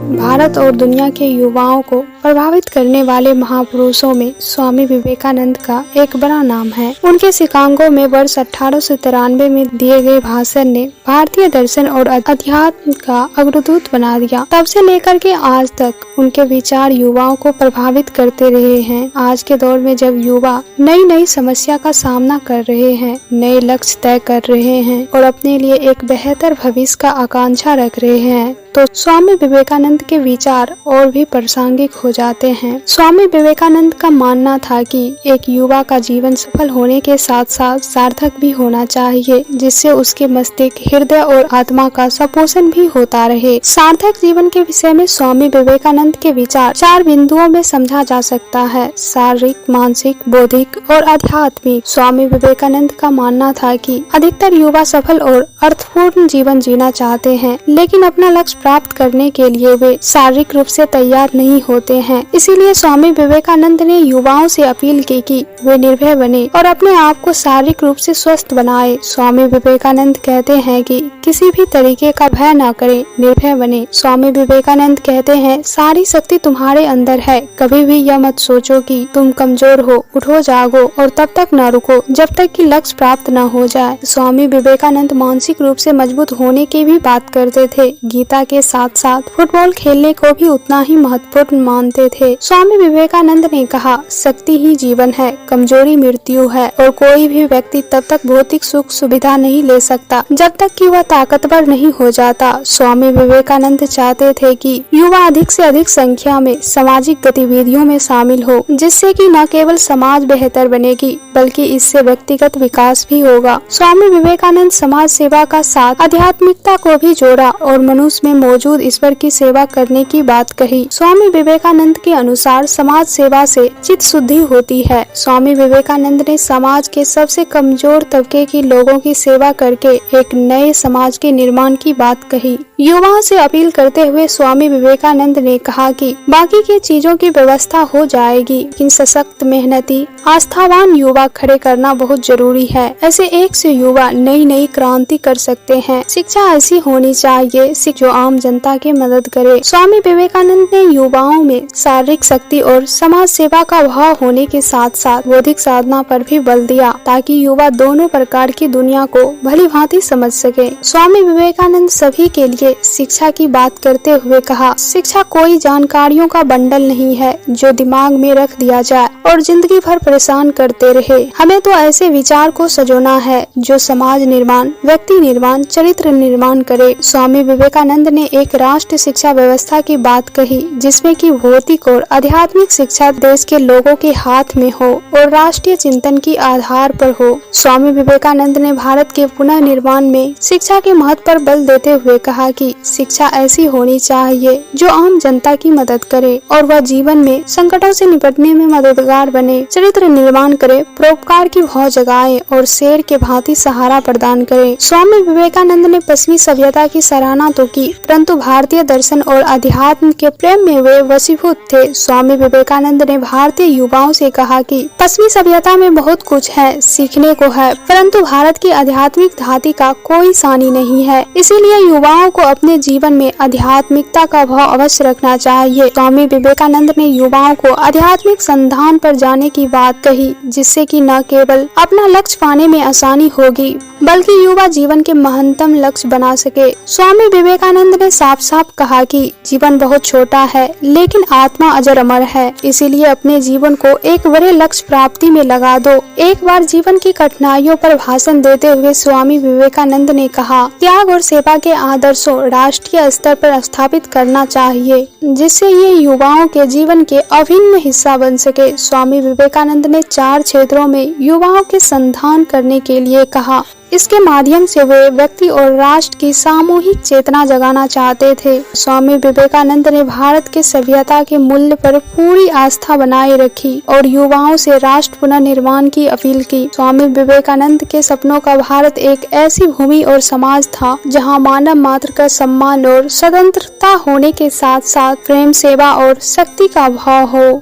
भारत और दुनिया के युवाओं को प्रभावित करने वाले महापुरुषों में स्वामी विवेकानंद का एक बड़ा नाम है। उनके शिकागो में वर्ष 1893 में दिए गए भाषण ने भारतीय दर्शन और अध्यात्म का अग्रदूत बना दिया। तब से लेकर के आज तक उनके विचार युवाओं को प्रभावित करते रहे हैं। आज के दौर में जब युवा नई नई समस्या का सामना कर रहे हैं, नए लक्ष्य तय कर रहे हैं और अपने लिए एक बेहतर भविष्य का आकांक्षा रख रहे हैं, तो स्वामी विवेकानंद के विचार और भी प्रासंगिक हो जाते हैं। स्वामी विवेकानंद का मानना था कि एक युवा का जीवन सफल होने के साथ साथ सार्थक भी होना चाहिए, जिससे उसके मस्तिष्क, हृदय और आत्मा का सपोषण भी होता रहे। सार्थक जीवन के विषय में स्वामी विवेकानंद के विचार 4 बिंदुओं में समझा जा सकता है: शारीरिक, मानसिक, बौद्धिक और आध्यात्मिक। स्वामी विवेकानंद का मानना था कि अधिकतर युवा सफल और अर्थपूर्ण जीवन जीना चाहते हैं, लेकिन अपना लक्ष्य प्राप्त करने के लिए वे शारीरिक रूप से तैयार नहीं होते हैं। इसीलिए स्वामी विवेकानंद ने युवाओं से अपील की कि वे निर्भय बने और अपने आप को शारीरिक रूप से स्वस्थ बनाए। स्वामी विवेकानंद कहते हैं कि किसी भी तरीके का भय न करें, निर्भय बने। स्वामी विवेकानंद कहते हैं, सारी शक्ति तुम्हारे अंदर है, कभी भी यह मत सोचो कि तुम कमजोर हो। उठो, जागो और तब तक न रुको जब तक कि लक्ष्य प्राप्त न हो जाए। स्वामी विवेकानंद मानसिक रूप से मजबूत होने की भी बात करते थे। गीता के साथ साथ फुटबॉल खेलने को भी उतना ही महत्वपूर्ण मानते थे। स्वामी विवेकानंद ने कहा, शक्ति ही जीवन है, कमजोरी मृत्यु है और कोई भी व्यक्ति तब तक भौतिक सुख सुविधा नहीं ले सकता जब तक कि वह ताकतवर नहीं हो जाता। स्वामी विवेकानंद चाहते थे कि युवा अधिक से अधिक संख्या में सामाजिक गतिविधियों में शामिल हो, जिससे कि न केवल समाज बेहतर बनेगी बल्कि इससे व्यक्तिगत विकास भी होगा। स्वामी विवेकानंद समाज सेवा का साथ आध्यात्मिकता को भी जोड़ा और मनुष्य में मौजूद ईश्वर की सेवा करने की बात कही। स्वामी विवेकानंद के अनुसार समाज सेवा से चित्त शुद्धि होती है। स्वामी विवेकानंद ने समाज के सबसे कमजोर तबके के लोगों की सेवा करके एक नए समाज के निर्माण की बात कही। युवाओं से अपील करते हुए स्वामी विवेकानंद ने कहा कि बाकी की चीजों की व्यवस्था हो जाएगी, लेकिन सशक्त, मेहनती, आस्थावान युवा खड़े करना बहुत जरूरी है। ऐसे एक से युवा नई नई क्रांति कर सकते हैं। शिक्षा ऐसी होनी चाहिए जो आम जनता की मदद करे। स्वामी विवेकानंद ने युवाओं में शारीरिक शक्ति और समाज सेवा का भाव होने के साथ साथ बौद्धिक साधना पर भी बल दिया, ताकि युवा दोनों प्रकार की दुनिया को भली भांति समझ सके। स्वामी विवेकानंद सभी के लिए शिक्षा की बात करते हुए कहा, शिक्षा कोई जानकारियों का बंडल नहीं है जो दिमाग में रख दिया जाए और जिंदगी भर परेशान करते रहे। हमें तो ऐसे विचार को सजोना है जो समाज निर्माण, व्यक्ति निर्माण, चरित्र निर्माण करे। स्वामी विवेकानंद ने एक राष्ट्र शिक्षा व्यवस्था की बात कही, जिसमें कि भौतिक और आध्यात्मिक शिक्षा देश के लोगों के हाथ में हो और राष्ट्रीय चिंतन की आधार पर हो। स्वामी विवेकानंद ने भारत के पुनः निर्माण में शिक्षा के महत्व पर बल देते हुए कहा कि शिक्षा ऐसी होनी चाहिए जो आम जनता की मदद करे और वह जीवन में संकटों से निपटने में मददगार बने, चरित्र निर्माण करे, परोपकार की भाव जगाए और शेर के भांति सहारा प्रदान करे। स्वामी विवेकानंद ने पश्चिमी सभ्यता की सराहना तो की, परंतु भारतीय दर्शन और अध्यात्म के प्रेम में वे वशीभूत थे। स्वामी विवेकानंद ने भारतीय युवाओं से कहा कि पश्चिमी सभ्यता में बहुत कुछ है, सीखने को है, परंतु भारत की आध्यात्मिक धाती का कोई सानी नहीं है। इसीलिए युवाओं को अपने जीवन में आध्यात्मिकता का भाव अवश्य रखना चाहिए। स्वामी विवेकानंद ने युवाओं को आध्यात्मिक संधान पर जाने की बात कही, जिससे कि न केवल अपना लक्ष्य पाने में आसानी होगी बल्कि युवा जीवन के महत्तम लक्ष्य बना सके। स्वामी विवेकानंद ने साफ साफ कहा कि जीवन बहुत छोटा है लेकिन आत्मा अजर अमर है, इसीलिए अपने जीवन को एक बड़े लक्ष्य प्राप्ति में लगा दो। एक बार जीवन की कठिनाइयों पर भाषण देते हुए स्वामी विवेकानंद ने कहा, त्याग और सेवा के आदर्शों राष्ट्रीय स्तर पर स्थापित करना चाहिए, जिससे ये युवाओं के जीवन के अभिन्न हिस्सा बन सके। स्वामी विवेकानंद ने 4 क्षेत्रों में युवाओं के संधान करने के लिए कहा। इसके माध्यम से वे व्यक्ति और राष्ट्र की सामूहिक चेतना जगाना चाहते थे। स्वामी विवेकानंद ने भारत के सभ्यता के मूल्य पर पूरी आस्था बनाए रखी और युवाओं से राष्ट्र पुनर्निर्माण की अपील की। स्वामी विवेकानंद के सपनों का भारत एक ऐसी भूमि और समाज था जहां मानव मात्र का सम्मान और स्वतंत्रता होने के साथ साथ प्रेम, सेवा और शक्ति का भाव हो।